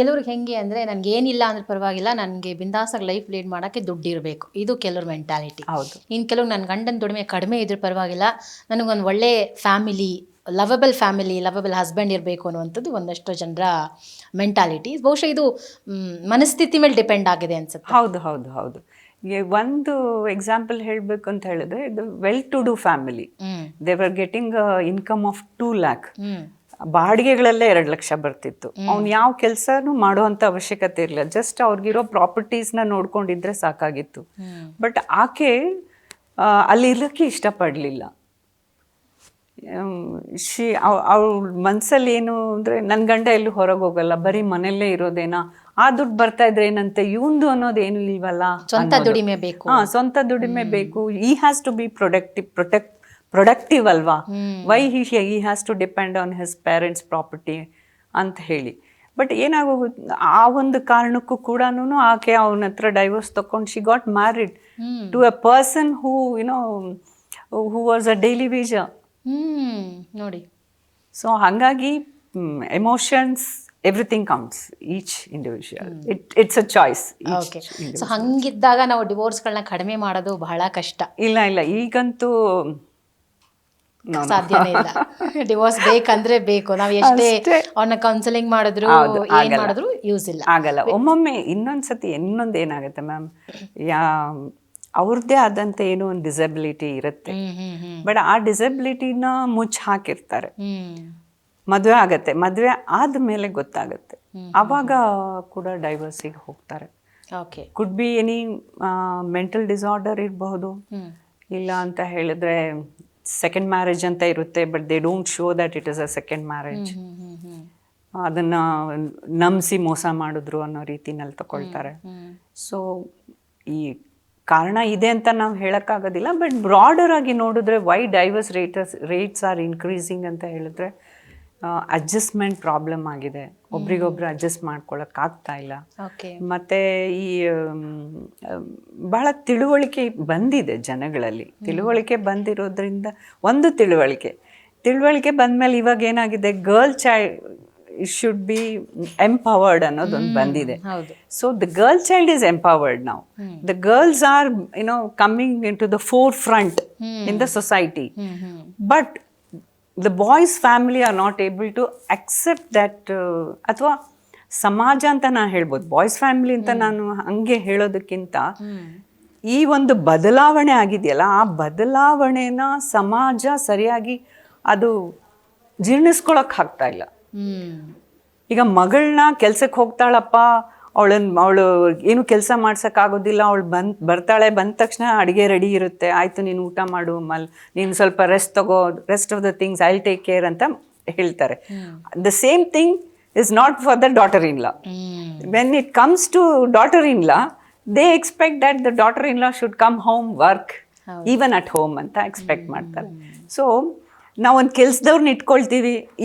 ಕೆಲವ್ರಿಗೆ ಹೆಂಗೆ ಅಂದರೆ ನನಗೆ ಏನಿಲ್ಲ ಅಂದ್ರೆ ಪರವಾಗಿಲ್ಲ, ನನಗೆ ಬಿಂದಾಸಾಗಿ ಲೈಫ್ ಲೀಡ್ ಮಾಡೋಕ್ಕೆ ದುಡ್ಡು ಇರಬೇಕು, ಇದು ಕೆಲವ್ರ ಮೆಂಟಾಲಿಟಿ. ಹೌದು. ಇನ್ನು ಕೆಲವು ನನ್ನ ಗಂಡನ ದುಡಿಮೆ ಕಡಿಮೆ ಇದ್ರೆ ಪರವಾಗಿಲ್ಲ, ನನಗೊಂದು ಒಳ್ಳೆ ಫ್ಯಾಮಿಲಿ, ಲವಬಲ್ ಹಸ್ಬೆಂಡ್ ಇರಬೇಕು ಅನ್ನುವಂಥದ್ದು ಒಂದಷ್ಟು ಜನರ ಮೆಂಟಾಲಿಟಿ. ಬಹುಶಃ ಇದು ಮನಸ್ಥಿತಿ ಮೇಲೆ ಡಿಪೆಂಡ್ ಆಗಿದೆ ಅನ್ಸುತ್ತೆ. ಹೌದು ಹೌದು ಹೌದು. ಒಂದು ಎಕ್ಸಾಂಪಲ್ ಹೇಳಬೇಕು ಅಂತ ಹೇಳಿದ್ರೆ, ಇದು well to do family, they were getting income of 2 lakh. ಬಾಡಿಗೆಗಳಲ್ಲೇ 2 ಲಕ್ಷ ಬರ್ತಿತ್ತು. ಅವ್ನು ಯಾವ ಕೆಲಸನೂ ಮಾಡುವಂಥ ಅವಶ್ಯಕತೆ ಇರಲಿಲ್ಲ, ಜಸ್ಟ್ ಅವ್ರಿಗಿರೋ ಪ್ರಾಪರ್ಟೀಸ್ನ ನೋಡ್ಕೊಂಡಿದ್ರೆ ಸಾಕಾಗಿತ್ತು. ಬಟ್ ಆಕೆ ಅಲ್ಲಿ ಇರೋಕ್ಕೆ ಇಷ್ಟಪಡಲಿಲ್ಲ. ಅವಳ ಮನಸ್ಸಲ್ಲಿ ಏನು ಅಂದರೆ, ನನ್ನ ಗಂಡ ಎಲ್ಲೂ ಹೊರಗೆ ಹೋಗಲ್ಲ, ಬರೀ ಮನೆಯಲ್ಲೇ ಇರೋದೇನಾ, ಆ ದುಡ್ಡು ಬರ್ತಾ ಇದ್ರೆ ಏನಂತೆ, ಇವಂದು ಅನ್ನೋದೇನು ಇಲ್ವಲ್ಲ, ಸ್ವಂತ ದುಡಿಮೆ ಬೇಕು. ಸ್ವಂತ ದುಡಿಮೆ ಬೇಕು. ಈ ಹ್ಯಾಸ್ ಟು ಬಿ ಪ್ರೊಡಕ್ಟಿವ್ ಅಲ್ವಾ, why he has to depend on his parents property ಅಂತ ಹೇಳಿ. ಬಟ್ ಏನಾಗೋಗುತ್ತೆ, ಆ ಒಂದು ಕಾರಣಕ್ಕೂ ಕೂಡ ಆಕೆ ಅವನ ಹತ್ರ ಡೈವೋರ್ಸ್ ತಗೊಂಡು she got married to a person who who was a daily wager. ನೋಡಿ. ಸೊ ಹಾಗಾಗಿ emotions, everything counts, each individual, it's a choice. Okay. So ಹಂಗಿದ್ದಾಗ ನಾವು ಡಿವೋರ್ಸ್ಗಳನ್ನ ಕಡಿಮೆ ಮಾಡೋದು ಬಹಳ ಕಷ್ಟ. ಇಲ್ಲ, ಈಗಂತೂ ಸಾಧ್ಯನೇ ಇಲ್ಲ. ಡಿವೋರ್ಸ್ ಬೇಕಂದ್ರೆ ಬೇಕು, ನಾವು ಎಷ್ಟೇ ಅವನ್ನ ಕೌನ್ಸಿಲಿಂಗ್ ಮಾಡಿದ್ರು ಏನ್ ಮಾಡಿದ್ರು ಯೂಸ್ ಇಲ್ಲ, ಆಗಲ್ಲ. ಒಮ್ಮೊಮ್ಮೆ ಇನ್ನೊಂದು ಏನಾಗುತ್ತೆ ಮ್ಯಾಮ್, ಅವ್ರದ್ದೇ ಆದಂತ ಏನೋ ಒಂದು ಡಿಸಬಿಲಿಟಿ ಇರುತ್ತೆ, ಬಟ್ ಆ ಡಿಸಬಿಲಿಟಿನ ಮುಚ್ಚಿ ಹಾಕಿರ್ತಾರೆ. ಮದುವೆ ಆಗತ್ತೆ, ಮದುವೆ ಆದ್ಮೇಲೆ ಗೊತ್ತಾಗತ್ತೆ, ಅವಾಗ ಕೂಡ ಡೈವರ್ಸಿಗೆ ಹೋಗ್ತಾರೆ. Could be any mental disorder ಇರಬಹುದು, ಇಲ್ಲ ಅಂತ ಹೇಳಿದ್ರೆ ಸೆಕೆಂಡ್ ಮ್ಯಾರೇಜ್ ಅಂತ ಇರುತ್ತೆ, but they don't show that it is a second marriage. ಅದನ್ನ ನಂಬಿಸಿ ಮೋಸ ಮಾಡಿದ್ರು ಅನ್ನೋ ರೀತಿನಲ್ಲಿ ತಗೊಳ್ತಾರೆ. ಸೊ ಈ ಕಾರಣ ಇದೆ ಅಂತ ನಾವು ಹೇಳೋಕ್ಕಾಗೋದಿಲ್ಲ, ಬಟ್ ಬ್ರಾಡರ್ ಆಗಿ ನೋಡಿದ್ರೆ why divorce rates are increasing ಅಂತ ಹೇಳಿದ್ರೆ, ಅಡ್ಜಸ್ಟ್ಮೆಂಟ್ ಪ್ರಾಬ್ಲಮ್ ಆಗಿದೆ, ಒಬ್ರಿಗೊಬ್ರು ಅಡ್ಜಸ್ಟ್ ಮಾಡ್ಕೊಳಕ್ಕಾಗ್ತಾ ಇಲ್ಲ. ಮತ್ತು ಈ ಬಹಳ ತಿಳುವಳಿಕೆ ಬಂದಿದೆ ಜನಗಳಲ್ಲಿ, ತಿಳುವಳಿಕೆ ಬಂದಿರೋದ್ರಿಂದ ಒಂದು ತಿಳುವಳಿಕೆ ಬಂದಮೇಲೆ ಇವಾಗ ಏನಾಗಿದೆ, girl child should be empowered ಅನ್ನೋದೊಂದು ಬಂದಿದೆ. So the girl child is empowered now. The girls are coming into the forefront in the society, but the boys family are not able to accept that. ಅಥವಾ ಸಮಾಜ ಅಂತ ನಾನು ಹೇಳ್ಬೋದು, boys family ಅಂತ ನಾನು ಹಂಗೆ ಹೇಳೋದಕ್ಕಿಂತ ಈ ಒಂದು ಬದಲಾವಣೆ ಆಗಿದೆಯಲ್ಲ, ಆ ಬದಲಾವಣೆನ ಸಮಾಜ ಸರಿಯಾಗಿ ಅದು ಜೀರ್ಣಿಸ್ಕೊಳಕ್ ಆಗ್ತಾ ಇಲ್ಲ. ಈಗ ಮಗಳನ್ನ ಕೆಲ್ಸಕ್ಕೆ ಹೋಗ್ತಾಳಪ್ಪ, ಅವಳು ಏನು ಕೆಲಸ ಮಾಡ್ಸೋಕ್ಕಾಗೋದಿಲ್ಲ, ಅವಳು ಬರ್ತಾಳೆ, ಬಂದ ತಕ್ಷಣ ಅಡುಗೆ ರೆಡಿ ಇರುತ್ತೆ, ಆಯಿತು ನೀನು ಊಟ ಮಾಡು, ನೀನು ಸ್ವಲ್ಪ ರೆಸ್ಟ್ ತಗೋ, rest of the things I take care ಅಂತ ಹೇಳ್ತಾರೆ. The same thing is not for the daughter in law. When it comes to daughter in law, they expect that the daughter in law should come home work even at home ಅಂತ expect ಮಾಡ್ತಾರೆ. So ನಾವೊಂದು ಕೆಲ್ಸದವ್ರನ್ನ ಇಟ್ಕೊಳ್ತೀವಿ,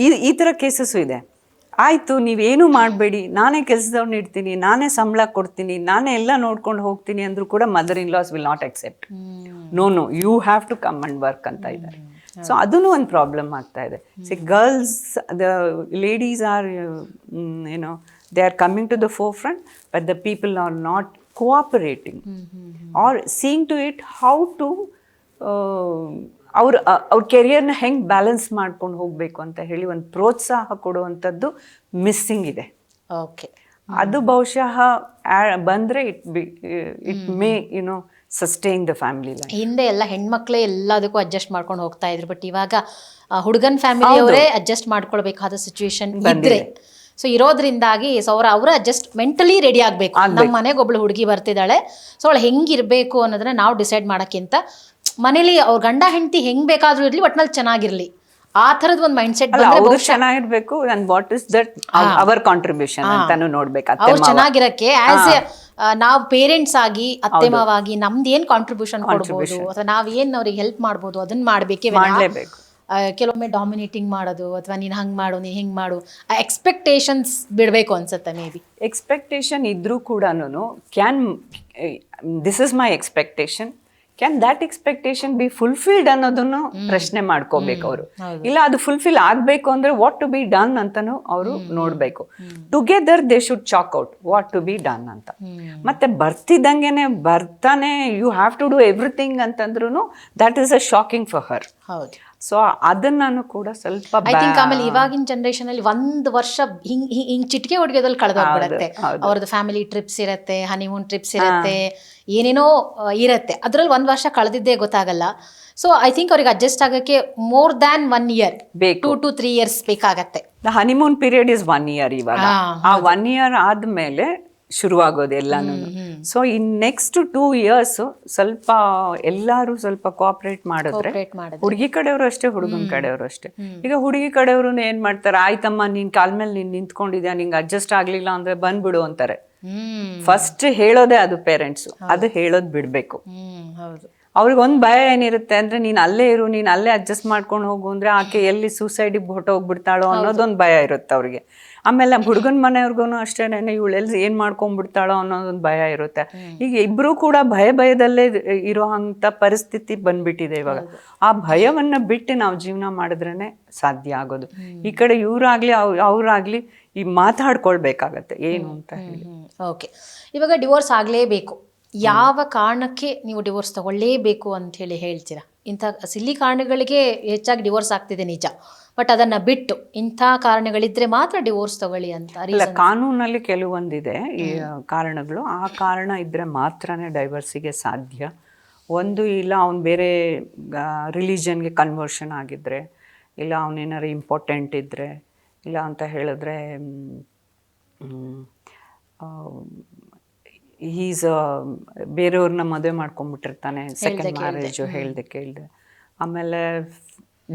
ಈ ಥರ cases ಇದೆ. ಆಯಿತು, ನೀವೇನು ಮಾಡಬೇಡಿ, ನಾನೇ ಕೆಲಸದವ್ರನ್ನ ಇಡ್ತೀನಿ, ನಾನೇ ಸಂಬಳ ಕೊಡ್ತೀನಿ, ನಾನೇ ಎಲ್ಲ ನೋಡ್ಕೊಂಡು ಹೋಗ್ತೀನಿ ಅಂದರೂ ಕೂಡ mother in laws will not accept. No you have to come and work ಅಂತ ಇದ್ದಾರೆ. ಸೊ ಅದೂ ಒಂದು ಪ್ರಾಬ್ಲಮ್ ಆಗ್ತಾ ಇದೆ. Girls, the ladies are they are coming to the forefront, but the people are not cooperating or seeing to it how to ಅವ್ರ ಕೆರಿಯರ್ನ ಹೆಂಗೆ balance ಮಾಡ್ಕೊಂಡು ಹೋಗಬೇಕು ಅಂತ ಹೇಳಿ ಒಂದು ಪ್ರೋತ್ಸಾಹ ಕೊಡುವಂಥದ್ದು ಮಿಸ್ಸಿಂಗ್ ಇದೆ. ಓಕೆ, ಅದು ಬಹುಶಃ ಬಂದರೆ it may sustain the family life. ಹಿಂದೆ ಎಲ್ಲ ಹೆಣ್ಮಕ್ಳೇ ಎಲ್ಲದಕ್ಕೂ ಅಡ್ಜಸ್ಟ್ ಮಾಡ್ಕೊಂಡು ಹೋಗ್ತಾ ಇದ್ರು, ಬಟ್ ಇವಾಗ ಹುಡುಗನ ಫ್ಯಾಮಿಲಿ ಅವರೇ ಅಡ್ಜಸ್ಟ್ ಮಾಡ್ಕೊಳ್ಬೇಕಾದ ಸಿಚುವೇಶನ್ ಇದ್ರೆ, ಸೊ ಇರೋದ್ರಿಂದಾಗಿ ಸೊ ಅವ್ರ ಅಡ್ಜಸ್ಟ್ ಮೆಂಟಲಿ ರೆಡಿ ಆಗಬೇಕು. ನಮ್ಮ ಮನೆಗೆ ಒಬ್ಳು ಹುಡುಗಿ ಬರ್ತಿದ್ದಾಳೆ, ಸೊ ಅವಳು ಹೆಂಗಿರಬೇಕು ಅನ್ನೋದನ್ನ ನಾವು ಡಿಸೈಡ್ ಮಾಡೋಕ್ಕಿಂತ ಮನೇಲಿ ಅವ್ರ ಗಂಡ ಹೆಂಡತಿ ಹೆಂಗ್ ಬೇಕಾದ್ರೂ ಇರ್ಲಿ, ಒಟ್ನಲ್ಲಿ ಚೆನ್ನಾಗಿರ್ಲಿ, ಆ ಥರದ ಒಂದು ಮೈಂಡ್ ಸೆಟ್ ಬಂದ್ರೆ ಚೆನ್ನಾಗಿರ್ಬೇಕು. And what is that our contribution ಅಂತಾನು ನೋಡ್ಬೇಕು. ಅವ್ರು ಚೆನ್ನಾಗಿರಕ್ಕೆ ಆಸ್ ಎ ನಾವು ಪೇರೆಂಟ್ಸ್ ಆಗಿ, ಅತ್ತೆ ಮಾವಾಗಿ ನಮ್ದು ಏನ್ ಕಾಂಟ್ರಿಬ್ಯೂಷನ್ ಕೊಡ್ಬೋದು ಅಥವಾ ನಾವ್ ಏನ್ ಅವ್ರಿಗೆ ಹೆಲ್ಪ್ ಮಾಡ್ಬೋದು ಅದನ್ನ ಮಾಡ್ಬೇಕೇ. ಕೆಲವೊಮ್ಮೆ ಡಾಮಿನೇಟಿಂಗ್ ಮಾಡೋದು ಅಥವಾ ನೀನ್ ಹಂಗ್ ಮಾಡು, ನೀನ್ ಹಿಂಗ್ ಮಾಡು, ಆ ಎಕ್ಸ್ಪೆಕ್ಟೇಷನ್ಸ್ ಬಿಡ್ಬೇಕು ಅನ್ಸುತ್ತೆ. ಮೇ ಬಿ ಎಕ್ಸ್ಪೆಕ್ಟೇಷನ್ ಇದ್ರೂ ಕೂಡ this is my expectation, can that expectation B fulfilled ಅನ್ನೋದನ್ನು ಪ್ರಶ್ನೆ ಮಾಡ್ಕೋಬೇಕು ಅವರು. ಇಲ್ಲ ಅದು ಫುಲ್ಫಿಲ್ ಆಗ್ಬೇಕು ಅಂದ್ರೆ ವಾಟ್ ಟು ಬಿ ಡನ್ ಅಂತಾನು ಅವರು ನೋಡ್ಬೇಕು. Together they should chalk out what to be done ಅಂತ. ಮತ್ತೆ ಬರ್ತಿದ್ದಂಗೆನೆ ಬರ್ತಾನೆ you have to do everything ಅಂತಂದ್ರು that is a shocking for her. ಹೌದು. ಸೊ ಅದನ್ನು ಕೂಡ ಸ್ವಲ್ಪ ಐ ಥಿಂಕ್ ಆಮೇಲೆ ಇವಾಗಿನ ಜನರೇಷನ್ ಅಲ್ಲಿ 1 ವರ್ಷ ಹಿಂಗ್ ಚಿಟಿಕೆ ಹೊಡ್ಗೆದಲ್ಲಿ ಕಳೆದೋಗ್ಬಿಡತ್ತೆ. ಅವ್ರದ್ದು ಫ್ಯಾಮಿಲಿ ಟ್ರಿಪ್ಸ್ ಇರತ್ತೆ, ಹನಿಮೂನ್ ಟ್ರಿಪ್ಸ್ ಇರತ್ತೆ, ಏನೇನೋ ಇರತ್ತೆ. ಅದ್ರಲ್ಲಿ 1 ವರ್ಷ ಕಳೆದಿದ್ದೇ ಗೊತ್ತಾಗಲ್ಲ. ಸೊ ಐ ಥಿಂಕ್ ಅವ್ರಿಗೆ ಅಡ್ಜಸ್ಟ್ ಆಗಕ್ಕೆ more than 1 year, 2 to 3 years ಬೇಕಾಗತ್ತೆ. The honeymoon period is 1 year. ಇವಾಗ ಆ 1 year ಆದ್ಮೇಲೆ ಶುರುವಾಗೋದು ಎಲ್ಲಾನು. ಸೊ ಇನ್ ನೆಕ್ಸ್ಟ್ 2 years ಸ್ವಲ್ಪ ಎಲ್ಲಾರು ಸ್ವಲ್ಪ ಕೋಆಪರೇಟ್ ಮಾಡಿದ್ರೆ, ಹುಡುಗಿ ಕಡೆಯವರು ಅಷ್ಟೇ, ಹುಡುಗನ ಕಡೆಯವರು ಅಷ್ಟೇ. ಈಗ ಹುಡುಗಿ ಕಡೆಯವರು ಏನ್ ಮಾಡ್ತಾರೆ, ಆಯ್ತಮ್ಮ ನೀನ್ ಕಾಲ್ ಮೇಲೆ ನೀನ್ ನಿಂತ್ಕೊಂಡಿದ್ಯಾ, ನಿಂಗೆ ಅಡ್ಜಸ್ಟ್ ಆಗ್ಲಿಲ್ಲ ಅಂದ್ರೆ ಬಂದ್ಬಿಡು ಅಂತಾರೆ. ಫಸ್ಟ್ ಹೇಳೋದೇ ಅದು ಪೇರೆಂಟ್ಸ್, ಅದು ಹೇಳೋದ್ ಬಿಡ್ಬೇಕು. ಅವ್ರಿಗೆ ಒಂದ್ ಭಯ ಏನಿರುತ್ತೆ ಅಂದ್ರೆ ನೀನ್ ಅಲ್ಲೇ ಇರು, ನೀನ್ ಅಲ್ಲೇ ಅಡ್ಜಸ್ಟ್ ಮಾಡ್ಕೊಂಡು ಹೋಗು ಅಂದ್ರೆ ಆಕೆ ಎಲ್ಲಿ ಸೂಸೈಡಿಗೆ ಹೊಟ್ಟೋಗ್ಬಿಡ್ತಾಳೋ ಅನ್ನೋದೊಂದು ಭಯ ಇರುತ್ತೆ ಅವ್ರಿಗೆ. ಆಮೇಲೆ ಹುಡುಗನ ಮನೆಯವ್ರಿಗೂ ಅಷ್ಟೇನೆ, ಇವಳೆಲ್ಲಿ ಏನ್ ಮಾಡ್ಕೊಂಡ್ಬಿಡ್ತಾಳೋ ಅನ್ನೋದೊಂದು ಭಯ ಇರುತ್ತೆ. ಈಗ ಇಬ್ರು ಕೂಡ ಭಯದಲ್ಲೇ ಇರೋ ಅಂತ ಪರಿಸ್ಥಿತಿ ಬಂದ್ಬಿಟ್ಟಿದೆ ಇವಾಗ. ಆ ಭಯವನ್ನ ಬಿಟ್ಟು ನಾವು ಜೀವನ ಮಾಡಿದ್ರೇನೆ ಸಾಧ್ಯ ಆಗೋದು. ಈ ಕಡೆ ಇವ್ರಾಗ್ಲಿ ಅವ್ರಾಗ್ಲಿ ಈ ಮಾತಾಡ್ಕೊಳ್ಬೇಕಾಗತ್ತೆ ಏನು ಅಂತ ಹೇಳಿ. ಓಕೆ, ಇವಾಗ ಡಿವೋರ್ಸ್ ಆಗ್ಲೇಬೇಕು, ಯಾವ ಕಾರಣಕ್ಕೆ ನೀವು ಡಿವೋರ್ಸ್ ತಗೊಳ್ಳೇಬೇಕು ಅಂತ ಹೇಳಿ ಹೇಳ್ತೀರಾ? ಇಂಥ ಸಿಲ್ಲಿ ಕಾರಣಗಳಿಗೆ ಹೆಚ್ಚಾಗಿ ಡಿವೋರ್ಸ್ ಆಗ್ತಿದೆ ನಿಜ, ಬಟ್ ಅದನ್ನ ಬಿಟ್ಟು ಇಂಥ ಕಾರಣಗಳಿದ್ರೆ ಮಾತ್ರ ಡಿವೋರ್ಸ್ ತಗೊಳ್ಳಿ ಅಂತ. ಇಲ್ಲ, ಕಾನೂನಲ್ಲಿ ಕೆಲವೊಂದಿದೆ ಈ ಕಾರಣಗಳು. ಆ ಕಾರಣ ಇದ್ರೆ ಮಾತ್ರನೇ ಡೈವರ್ಸಿಗೆ ಸಾಧ್ಯ. ಒಂದು, ಇಲ್ಲ ಅವ್ನು ಬೇರೆ ರಿಲಿಜನ್ಗೆ ಕನ್ವರ್ಷನ್ ಆಗಿದ್ರೆ, ಇಲ್ಲ ಅವನೇನಾರು ಇಂಪಾರ್ಟೆಂಟ್ ಇದ್ದರೆ, ಇಲ್ಲ ಅಂತ ಹೇಳಿದ್ರೆ ಈಸ್ ಬೇರೆಯವ್ರನ್ನ ಮದುವೆ ಮಾಡ್ಕೊಂಡ್ಬಿಟ್ಟಿರ್ತಾನೆ, ಸೆಕೆಂಡ್ ಮ್ಯಾರೇಜು ಹೇಳ್ದೆ ಕೇಳ್ದೆ. ಆಮೇಲೆ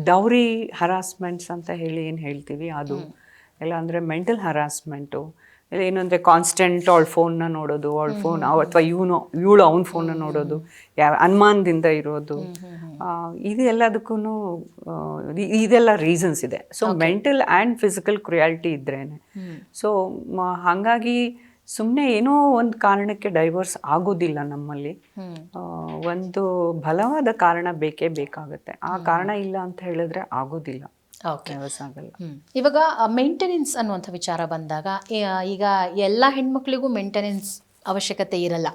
ಡೌರಿ ಹರಾಸ್ಮೆಂಟ್ಸ್ ಅಂತ ಹೇಳಿ ಏನು ಹೇಳ್ತೀವಿ ಅದು, ಇಲ್ಲ ಅಂದರೆ ಮೆಂಟಲ್ ಹರಾಸ್ಮೆಂಟು, ಇಲ್ಲ ಏನಂದರೆ ಕಾನ್ಸ್ಟೆಂಟ್ ಅವಳ ಫೋನ್ನ ನೋಡೋದು, ಅವಳ ಫೋನ್ ಅಥವಾ ಇವಳು ಅವನ ಫೋನ್ನ ನೋಡೋದು, ಅನುಮಾನದಿಂದ ಇರೋದು, ಇದೆಲ್ಲದಕ್ಕೂ ಇದೆಲ್ಲ ರೀಸನ್ಸ್ ಇದೆ. So mental and physical cruelty ಇದ್ರೇನೆ. ಸೊ ಹಾಗಾಗಿ ಸುಮ್ಮನೆ ಏನೋ ಒಂದು ಕಾರಣಕ್ಕೆ ಡೈವರ್ಸ್ ಆಗೋದಿಲ್ಲ ನಮ್ಮಲ್ಲಿ. ಒಂದು ಬಲವಾದ ಕಾರಣ ಬೇಕೇ ಬೇಕಾಗುತ್ತೆ. ಆ ಕಾರಣ ಇಲ್ಲ ಅಂತ ಹೇಳಿದ್ರೆ ಆಗೋದಿಲ್ಲ, ಡೈವರ್ಸ್ ಆಗಲ್ಲ. ಇವಾಗ ಮೇಂಟೆನೆನ್ಸ್ ಅನ್ನುವಂಥ ವಿಚಾರ ಬಂದಾಗ, ಈಗ ಎಲ್ಲ ಹೆಣ್ಮಕ್ಳಿಗೂ ಮೇಂಟೆನೆನ್ಸ್ ಅವಶ್ಯಕತೆ ಇರಲ್ಲ,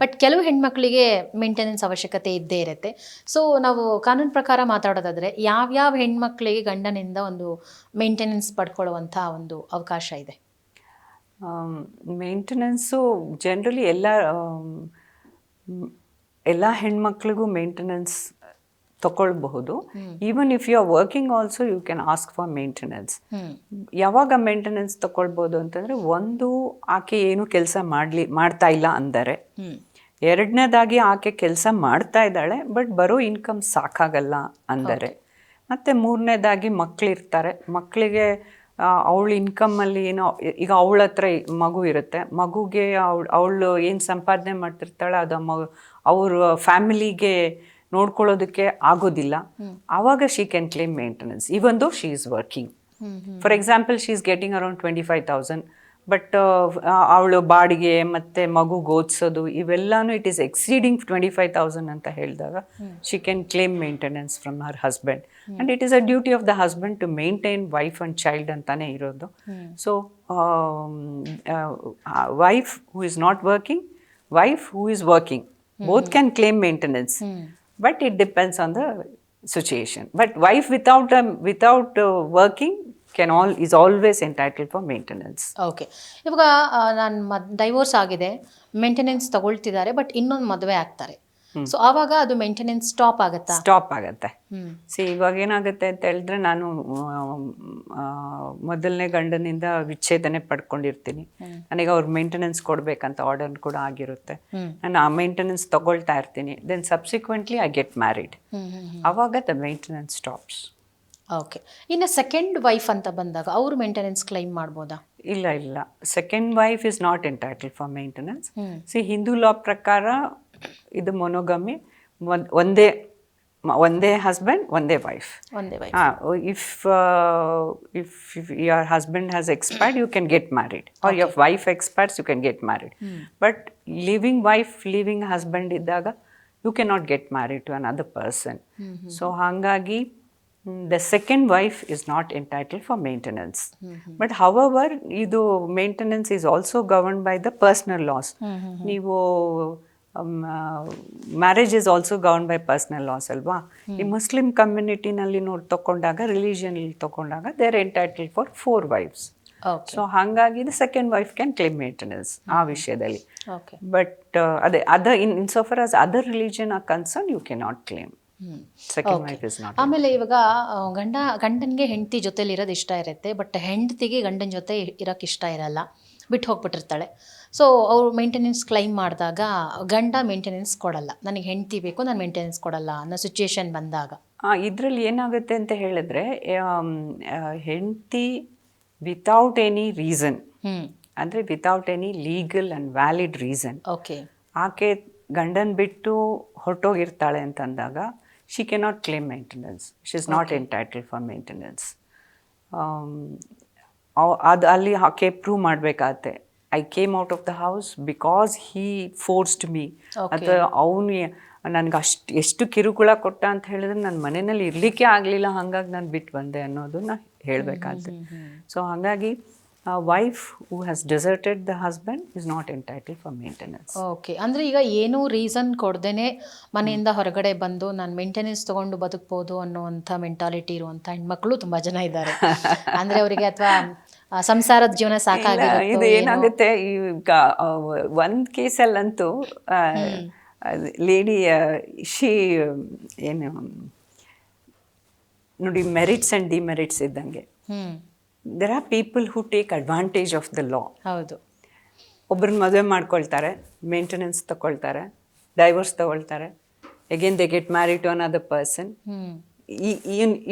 ಬಟ್ ಕೆಲವು ಹೆಣ್ಮಕ್ಳಿಗೆ ಮೇಂಟೆನೆನ್ಸ್ ಅವಶ್ಯಕತೆ ಇದ್ದೇ ಇರುತ್ತೆ. ಸೊ ನಾವು ಕಾನೂನು ಪ್ರಕಾರ ಮಾತಾಡೋದಾದ್ರೆ ಯಾವ್ಯಾವ ಹೆಣ್ಮಕ್ಳಿಗೆ ಗಂಡನಿಂದ ಒಂದು ಮೇಂಟೆನೆನ್ಸ್ ಪಡ್ಕೊಳ್ಳುವಂಥ ಒಂದು ಅವಕಾಶ ಇದೆ? ಮೇಂಟೆನೆನ್ಸು ಜನರಲಿ ಎಲ್ಲ ಹೆಣ್ಮಕ್ಳಿಗೂ ಮೇಂಟೆನೆನ್ಸ್ ತಗೊಳ್ಬಹುದು. Even if you are working also you can ask for maintenance. ಯಾವಾಗ ಮೇಂಟೆನೆನ್ಸ್ ತಗೊಳ್ಬೋದು ಅಂತಂದರೆ, ಒಂದು, ಆಕೆ ಏನು ಕೆಲಸ ಮಾಡ್ತಾ ಇಲ್ಲ ಅಂದರೆ. ಎರಡನೇದಾಗಿ, ಆಕೆ ಕೆಲಸ ಮಾಡ್ತಾ ಇದ್ದಾಳೆ ಬಟ್ ಬರೋ ಇನ್ಕಮ್ ಸಾಕಾಗಲ್ಲ ಅಂದರೆ. ಮತ್ತು ಮೂರನೇದಾಗಿ, ಮಕ್ಕಳಿರ್ತಾರೆ, ಮಕ್ಕಳಿಗೆ ಅವಳ ಇನ್ಕಮ್ಮಲ್ಲಿ ಏನೋ, ಈಗ ಅವಳ ಹತ್ರ ಮಗು ಇರುತ್ತೆ, ಮಗುಗೆ ಅವಳು ಏನು ಸಂಪಾದನೆ ಮಾಡ್ತಿರ್ತಾಳೆ ಅದು ಅವ್ರ ಫ್ಯಾಮಿಲಿಗೆ ನೋಡ್ಕೊಳ್ಳೋದಕ್ಕೆ ಆಗೋದಿಲ್ಲ. ಆವಾಗ she can claim maintenance even though she is working. For example, she is getting around 25,000, but ಅವಳು ಬಾಡಿಗೆ ಮತ್ತು ಮಗುಗೆ ಓದಿಸೋದು ಇವೆಲ್ಲಾನು ಇಟ್ ಈಸ್ ಎಕ್ಸೀಡಿಂಗ್ 25,000 ಅಂತ ಹೇಳಿದಾಗ she can claim maintenance from her husband. And it is a duty of the husband to maintain wife and child ಅಂತಾನೆ ಇರೋದು. So wife who is not working, wife who is working, both can claim maintenance, but it depends on the situation. But wife without working is always entitled for maintenance. Okay, ಇವಾಗ ನಾನು divorce ಆಗಿದೆ, maintenance ತಗೊಳ್ತಿದ್ದಾರೆ, but ಇನ್ನೊಂದು ಮದುವೆ ಆಗ್ತಾರೆ. So ಆವಾಗ ಅದು maintenance stop ಆಗುತ್ತೆ. ಇವಾಗ ಏನಾಗುತ್ತೆ ಅಂತ ಹೇಳಿದ್ರೆ, ನಾನು ಮೊದಲನೇ ಗಂಡನಿಂದ ವಿಚ್ಛೇದನೆ ಪಡ್ಕೊಂಡಿರ್ತೀನಿ, ನನಗೆ ಅವ್ರ ಮೇಂಟೆನೆನ್ಸ್ ಕೊಡ್ಬೇಕಂತ ಆರ್ಡರ್ ಕೂಡ ಆಗಿರುತ್ತೆ, ನಾನು ಆ ಮೇಂಟೆನೆನ್ಸ್ ತಗೊಳ್ತಾ ಇರ್ತೀನಿ. Then subsequently I get married, ಆವಾಗ ದ ಮೇಂಟೆನೆನ್ಸ್ ಸ್ಟಾಪ್ಸ್. ಓಕೆ, ಇನ್ನು ಸೆಕೆಂಡ್ ವೈಫ್ ಅಂತ ಬಂದಾಗ ಅವರು ಮೇಂಟೆನೆನ್ಸ್ ಕ್ಲೈಮ್ ಮಾಡ್ಬೋದಾ? ಇಲ್ಲ, second wife is not entitle for maintenance. Hindu law ಪ್ರಕಾರ ಇದು ಮೊನೋಗಮಿ, ಒಂದೇ ಹಸ್ಬೆಂಡ್ ಒಂದೇ wife. If your husband has expired you can get married, or your wife expires you can get married. But living wife living husband ಇದ್ದಾಗ you can not get married to another person. So ಹಾಗಾಗಿ the second wife is not entitle for maintenance. But however ಇದು maintenance is also govern by the personal laws. ನೀವು marriage is also govern by personal laws ಅಲ್ವಾ. ಈ Muslim ಕಮ್ಯುನಿಟಿನಲ್ಲಿ ತಗೊಂಡಾಗ, religion ತಗೊಂಡಾಗ they are entitle for 4 wives. So ಹಾಗಾಗಿ the second wife can claim maintenance ಆ ವಿಷಯದಲ್ಲಿ. ಬಟ್ ಅದೇ in so far as other religion are concern you can not claim. Second wife is not. ಆಮೇಲೆ ಇವಾಗ ಗಂಡನಿಗೆ ಹೆಂಡತಿ ಜೊತೆಲಿ ಇರೋದು ಇಷ್ಟ ಇರುತ್ತೆ, ಬಟ್ ಹೆಂಡತಿಗೆ ಗಂಡನ ಜೊತೆ ಇರೋಕೆ ಇಷ್ಟ ಇರಲ್ಲ, ಬಿಟ್ಟು ಹೋಗ್ಬಿಟ್ಟಿರ್ತಾಳೆ. ಸೊ ಅವ್ರು ಮೇಂಟೆನೆನ್ಸ್ ಕ್ಲೈಮ್ ಮಾಡಿದಾಗ ಗಂಡ ಮೇಂಟೆನೆನ್ಸ್ ಕೊಡಲ್ಲ, ನನಗೆ ಹೆಂಡತಿ ಬೇಕು, ನಾನು ಮೇಂಟೆನೆನ್ಸ್ ಕೊಡಲ್ಲ ಅನ್ನೋ ಸಿಚುಯೇಷನ್ ಬಂದಾಗ ಇದರಲ್ಲಿ ಏನಾಗುತ್ತೆ ಅಂತ ಹೇಳಿದ್ರೆ, ಹೆಂಡತಿ ವಿತೌಟ್ ಎನಿ ರೀಸನ್, ಅಂದರೆ without any legal and valid reason, ಆಕೆ ಗಂಡನ್ ಬಿಟ್ಟು ಹೊರಟೋಗಿರ್ತಾಳೆ ಅಂತಂದಾಗ she cannot claim maintenance. She is not entitle for maintenance. ಅದು ಅಲ್ಲಿ ಆಕೆ ಪ್ರೂವ್ ಮಾಡಬೇಕಾಗತ್ತೆ, I came out of the house because he forced me, ಅಥವಾ ಅವನು ನನಗೆ ಎಷ್ಟು ಕಿರುಕುಳ ಕೊಟ್ಟ ಅಂತ ಹೇಳಿದ್ರೆ ನನ್ನ ಮನೆಯಲ್ಲಿ ಇರಲಿಕ್ಕೆ ಆಗಲಿಲ್ಲ, ಹಾಗಾಗಿ ನಾನು ಬಿಟ್ಟು ಬಂದೆ ಅನ್ನೋದನ್ನ ಹೇಳಬೇಕಾಗುತ್ತೆ. ಸೊ ಹಾಗಾಗಿ wife who has deserted the husband is not entitle for maintenance. Okay, ಅಂದರೆ ಈಗ ಏನೂ ರೀಸನ್ ಕೊಡ್ದೇನೆ ಮನೆಯಿಂದ ಹೊರಗಡೆ ಬಂದು ನಾನು ಮೇಂಟೆನೆನ್ಸ್ ತೊಗೊಂಡು ಬದುಕ್ಬೋದು ಅನ್ನೋವಂಥ ಮೆಂಟಾಲಿಟಿ ಇರುವಂಥ ಹೆಣ್ಮಕ್ಳು ತುಂಬ ಜನ ಇದ್ದಾರೆ. ಅಂದರೆ ಅವರಿಗೆ ಅಥವಾ ಸಂಸಾರದ ಜೀವನ ಸಾಕಾಗಿರುತ್ತೆ. ಇದು ಏನಾಗುತ್ತೆ ಈಗ ಒಂದು ಕೇಸಲ್ಲಂತೂ ಲೇಡಿ ಏನು ನೋಡಿ, ಮೆರಿಟ್ಸ್ ಆ್ಯಂಡ್ ಡಿಮೆರಿಟ್ಸ್ ಇದ್ದಂಗೆ. There are people who take advantage of the law. ಹೌದು, ಒಬ್ಬರನ್ನ ಮದುವೆ ಮಾಡ್ಕೊಳ್ತಾರೆ, ಮೇಂಟೆನೆನ್ಸ್ ತಗೊಳ್ತಾರೆ, ಡೈವರ್ಸ್ ತಗೊಳ್ತಾರೆ, again they get married to another person.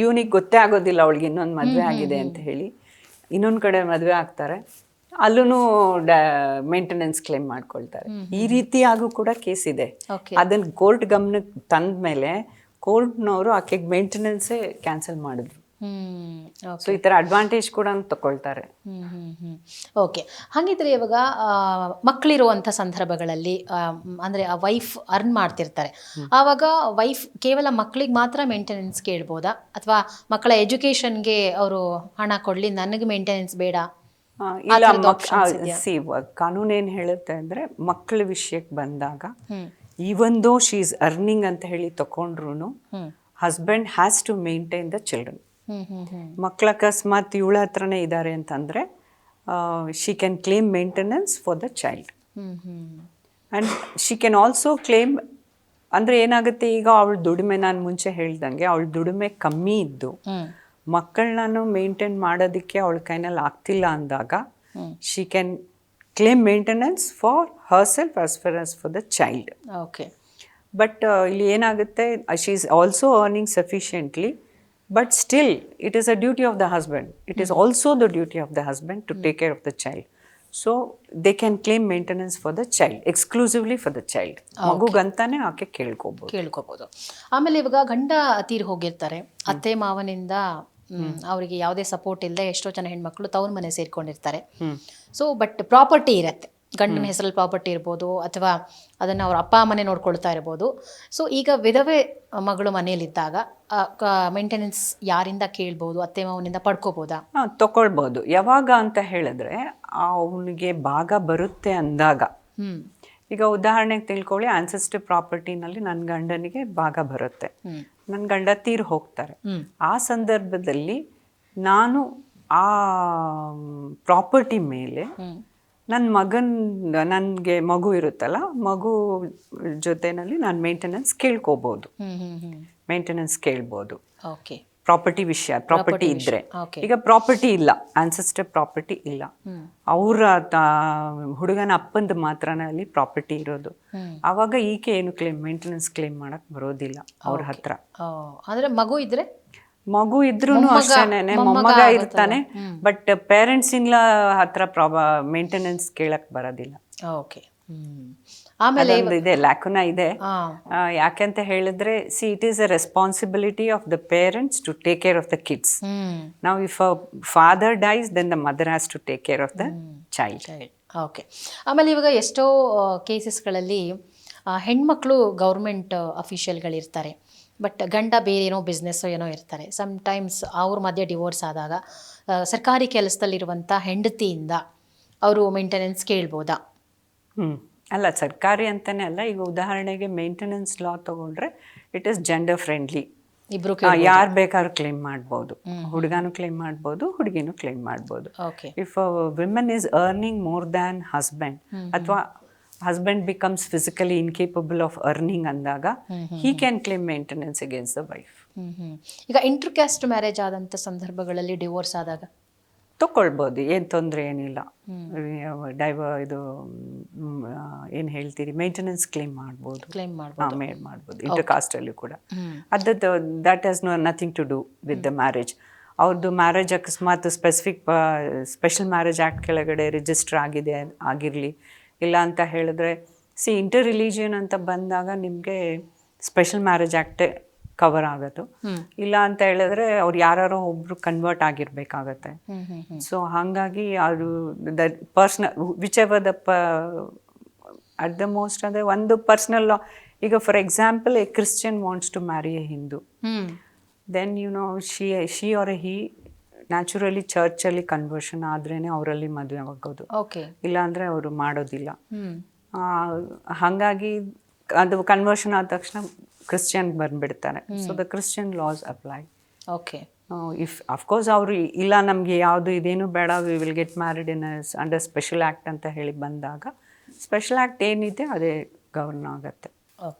ಇವನಿಗೆ ಗೊತ್ತೇ ಆಗೋದಿಲ್ಲ ಅವಳಿಗೆ ಇನ್ನೊಂದು ಮದುವೆ ಆಗಿದೆ ಅಂತ ಹೇಳಿ, ಇನ್ನೊಂದು ಕಡೆ ಮದುವೆ ಆಗ್ತಾರೆ, ಅಲ್ಲೂ ಮೇಂಟೆನೆನ್ಸ್ ಕ್ಲೇಮ್ ಮಾಡ್ಕೊಳ್ತಾರೆ. ಈ ರೀತಿಯಾಗೂ ಕೂಡ ಕೇಸ್ ಇದೆ. ಅದನ್ನ ಕೋರ್ಟ್ ಗಮನಕ್ಕೆ ತಂದ ಮೇಲೆ ಕೋರ್ಟ್ನವರು ಆಕೆಗೆ ಮೇಂಟೆನೆನ್ಸೇ ಕ್ಯಾನ್ಸಲ್ ಮಾಡಿದ್ರು. ಸೊ ಈ ಥರ ಅಡ್ವಾಂಟೇಜ್ ಕೂಡ ತಗೊಳ್ತಾರೆ. ಓಕೆ, ಹಾಗಿದ್ರೆ ಇವಾಗ ಮಕ್ಕಳಿರುವಂಥ ಸಂದರ್ಭಗಳಲ್ಲಿ ಅಂದರೆ ಆ ವೈಫ್ ಅರ್ನ್ ಮಾಡ್ತಿರ್ತಾರೆ, ಆವಾಗ ವೈಫ್ ಕೇವಲ ಮಕ್ಕಳಿಗೆ ಮಾತ್ರ ಮೇಂಟೆನೆನ್ಸ್ ಕೇಳ್ಬೋದಾ, ಅಥವಾ ಮಕ್ಕಳ ಎಜುಕೇಷನ್ಗೆ ಅವರು ಹಣ ಕೊಡಲಿ, ನನಗೆ ಮೇಂಟೆನೆನ್ಸ್ ಬೇಡ? ಇಲ್ಲ, ಕಾನೂನು ಏನು ಹೇಳುತ್ತೆ ಅಂದರೆ, ಮಕ್ಕಳ ವಿಷಯಕ್ಕೆ ಬಂದಾಗ even though she is earning ಅಂತ ಹೇಳಿ ತಗೊಂಡ್ರು husband has to maintain the children. ಮಕ್ಕಳ ಅಕಸ್ಮಾತ್ ಇವಳ ಹತ್ರನೇ ಇದ್ದಾರೆ ಅಂತಂದರೆ she can claim maintenance for the child. And she can also claim, ಅಂದರೆ ಏನಾಗುತ್ತೆ, ಈಗ ಅವಳ ದುಡಿಮೆ, ನಾನು ಮುಂಚೆ ಹೇಳ್ದಂಗೆ ಅವಳ ದುಡಿಮೆ ಕಮ್ಮಿ ಇದ್ದು ಮಕ್ಕಳನ್ನ ಮೇಂಟೈನ್ ಮಾಡೋದಕ್ಕೆ ಅವಳ ಕೈನಲ್ಲಿ ಆಗ್ತಿಲ್ಲ ಅಂದಾಗ she can claim maintenance for herself as far as for the child. Okay, but ಇಲ್ಲಿ ಏನಾಗುತ್ತೆ, she is also earning sufficiently, but still it is a duty of the husband. It is also the duty of the husband to take care of the child. So they can claim maintenance for the child, exclusively for the child. ಮಗುಗಂತಾನೆ ಆಕೆ ಕೇಳ್ಕೋಬಹುದು. ಆಮೇಲೆ ಇವಾಗ ಗಂಡ ತೀರಿ ಹೋಗಿರ್ತಾರೆ, ಅತ್ತೆ ಮಾವನಿಂದ ಅವರಿಗೆ ಯಾವುದೇ support ಇಲ್ಲದೆ ಎಷ್ಟೋ ಜನ ಹೆಣ್ಮಕ್ಳು ತವ್ರ ಮನೆ ಸೇರ್ಕೊಂಡಿರ್ತಾರೆ. ಸೊ ಬಟ್ ಪ್ರಾಪರ್ಟಿ ಇರತ್ತೆ, ಗಂಡನ ಹೆಸರಲ್ಲಿ ಪ್ರಾಪರ್ಟಿ ಇರ್ಬೋದು, ಅಥವಾ ಅದನ್ನು ಅವ್ರ ಅಪ್ಪ ಮನೆ ನೋಡ್ಕೊಳ್ತಾ ಇರ್ಬೋದು. ಸೊ ಈಗ ವಿಧವೆ ಮಗಳು ಮನೆಯಲ್ಲಿದ್ದಾಗ ಮೇಂಟೆನೆನ್ಸ್ ಯಾರಿಂದ ಕೇಳ್ಬೋದು, ಅತ್ತೆ ಮಾವನಿಂದ ಪಡ್ಕೋಬೋದಾ? ತಗೊಳ್ಬೋದು. ಯಾವಾಗ ಅಂತ ಹೇಳಿದ್ರೆ ಅವನಿಗೆ ಭಾಗ ಬರುತ್ತೆ ಅಂದಾಗ. ಈಗ ಉದಾಹರಣೆಗೆ ತಿಳ್ಕೊಳ್ಳಿ, ಆನ್ಸೆಸ್ಟರ್ ಪ್ರಾಪರ್ಟಿನಲ್ಲಿ ನನ್ನ ಗಂಡನಿಗೆ ಭಾಗ ಬರುತ್ತೆ, ನನ್ನ ಗಂಡ ತೀರ್ ಹೋಗ್ತಾರೆ. ಆ ಸಂದರ್ಭದಲ್ಲಿ ನಾನು ಆ ಪ್ರಾಪರ್ಟಿ ಮೇಲೆ ನನಗೆ ಮಗು ಇರುತ್ತಲ್ಲ, ಮಗು ಜೊತೆನಲ್ಲಿ ನಾನು ಮೇಂಟೆನೆನ್ಸ್ ಕೇಳ್ಕೋಬಹುದು, ಮೇಂಟೆನೆನ್ಸ್ ಕೇಳ್ಬೋದು. ಪ್ರಾಪರ್ಟಿ ವಿಷಯ, ಪ್ರಾಪರ್ಟಿ ಇದ್ರೆ. ಈಗ ಪ್ರಾಪರ್ಟಿ ಇಲ್ಲ, ಆನ್ಸೆಸ್ಟರ್ ಪ್ರಾಪರ್ಟಿ ಇಲ್ಲ, ಅವರ ಹುಡುಗನ ಅಪ್ಪಂದು ಮಾತ್ರನೇ ಅಲ್ಲಿ ಪ್ರಾಪರ್ಟಿ ಇರೋದು. ಅವಾಗ ಈಕೆ ಏನು ಮೇಂಟೆನೆನ್ಸ್ ಕ್ಲೇಮ್ ಮಾಡಕ್ ಬರೋದಿಲ್ಲ ಅವ್ರ ಹತ್ರ. ಅಂದ್ರೆ ಮಗು ಇದ್ರೂ ಅಷ್ಟೇನೆ, ಮೊಮ್ಮಗ ಇರ್ತಾನೆ, ಬಟ್ ಪೇರೆಂಟ್ಸ್ ಇನ್ ಹತ್ರ ಮೇಂಟೆನೆನ್ಸ್ ಕೇಳಕ್ ಬರೋದಿಲ್ಲ. ಓಕೆ, ಆಮೇಲೆ ಇದೆ ಲ್ಯಾಕುನ ಇದೆ. ಯಾಕೆಂತ ಹೇಳಿದ್ರೆ, it is a responsibility of the parents to take care of the kids. ನಾವು if a father dies then the mother has to take care of the child. Okay, ಆಮೇಲೆ ಇವಾಗ ಎಷ್ಟೋ ಕೇಸಸ್ಗಳಲ್ಲಿ ಹೆಣ್ಮಕ್ಳು ಗೌರ್ಮೆಂಟ್ ಅಫಿಷಿಯಲ್ಗಳಿರ್ತಾರೆ, ಬಟ್ ಗಂಡ ಬೇರೆ ಏನೋ ಬಿಸ್ನೆಸ್ಸೋ ಏನೋ ಇರ್ತಾರೆ. ಸಮ್ಟೈಮ್ಸ್ ಅವ್ರ ಮಧ್ಯೆ ಡಿವೋರ್ಸ್ ಆದಾಗ ಸರ್ಕಾರಿ ಕೆಲಸದಲ್ಲಿರುವಂಥ ಹೆಂಡತಿಯಿಂದ ಅವರು ಮೇಂಟೆನೆನ್ಸ್ ಕೇಳ್ಬೋದಾ? ಅಲ್ಲ, ಸರ್ಕಾರಿ ಅಂತಾನೆ ಅಲ್ಲ. ಈಗ ಉದಾಹರಣೆಗೆ ಮೇಂಟೆನೆನ್ಸ್ ಲಾ ತಗೊಂಡ್ರೆ ಇಟ್ ಇಸ್ ಜೆಂಡರ್ ಫ್ರೆಂಡ್ಲಿ. ಇಬ್ರು ಯಾರು ಬೇಕಾದ್ರೂ ಕ್ಲೇಮ್ ಮಾಡ್ಬೋದು. ಹುಡುಗನೂ ಕ್ಲೇಮ್ ಮಾಡ್ಬೋದು, ಹುಡುಗಿನೂ ಕ್ಲೇಮ್ ಮಾಡ್ಬೋದು. If women is earning more than husband, ಅಥವಾ husband becomes physically incapable of earning ಅಂದಾಗ he can claim maintenance against the wife. ಈಗ ಇಂಟರ್ ಕ್ಯಾಸ್ಟ್ ಮ್ಯಾರೇಜ್ ಆದಂಥ ಸಂದರ್ಭಗಳಲ್ಲಿ ಡಿವೋರ್ಸ್ ಆದಾಗ ತಗೊಳ್ಬೋದು, ಏನು ತೊಂದರೆ ಏನಿಲ್ಲ. ಇದು ಏನು ಹೇಳ್ತೀರಿ, ಮೇಂಟೆನೆನ್ಸ್ ಕ್ಲೇಮ್ ಮಾಡ್ಬೋದು, ಮಾಡ್ಬೋದು ಇಂಟರ್ ಕಾಸ್ಟಲ್ಲೂ ಕೂಡ. ಅದದ್ದು that has nothing to do with the marriage. ಅವ್ರದ್ದು ಮ್ಯಾರೇಜ್ ಅಕಸ್ಮಾತ್ ಸ್ಪೆಷಲ್ ಮ್ಯಾರೇಜ್ ಆ್ಯಕ್ಟ್ ಕೆಳಗಡೆ ರಿಜಿಸ್ಟರ್ ಆಗಿರಲಿ ಇಲ್ಲ ಅಂತ ಹೇಳಿದ್ರೆ, ಇಂಟರ್ ರಿಲಿಜಿಯನ್ ಅಂತ ಬಂದಾಗ ನಿಮಗೆ ಸ್ಪೆಷಲ್ ಮ್ಯಾರೇಜ್ ಆ್ಯಕ್ಟೇ ಕವರ್ ಆಗುತ್ತೆ. ಇಲ್ಲ ಅಂತ ಹೇಳಿದ್ರೆ ಅವ್ರು ಯಾರೋ ಒಬ್ರು ಕನ್ವರ್ಟ್ ಆಗಿರ್ಬೇಕಾಗತ್ತೆ. ಸೊ ಹಾಗಾಗಿ ಅದು personal whichever the at the most ಅಂದರೆ ಒಂದು ಪರ್ಸ್ನಲ್ ಲಾ. ಈಗ for example a Christian wants to marry a Hindu, then she or a he naturally ಚರ್ಚಲ್ಲಿ ಕನ್ವರ್ಷನ್ ಆದ್ರೇನೆ ಅವರಲ್ಲಿ ಮದುವೆ ಆಗೋದು, ಇಲ್ಲ ಅಂದರೆ ಅವರು ಮಾಡೋದಿಲ್ಲ. ಹಾಗಾಗಿ ಅದು ಕನ್ವರ್ಷನ್ ಆದ ತಕ್ಷಣ ಕ್ರಿಶ್ಚಿಯನ್ ಬಂದ್ಬಿಡ್ತಾರೆ. So the Christian loss apply. If of course ಅವರು ಇಲ್ಲ ನಮಗೆ ಯಾವುದು ಇದೇನು ಬೇಡ, we will get married in under special act ಅಂತ ಹೇಳಿ ಬಂದಾಗ ಸ್ಪೆಷಲ್ ಆ್ಯಕ್ಟ್ ಏನಿದೆ ಅದೇ ಗವರ್ನ್ ಆಗುತ್ತೆ.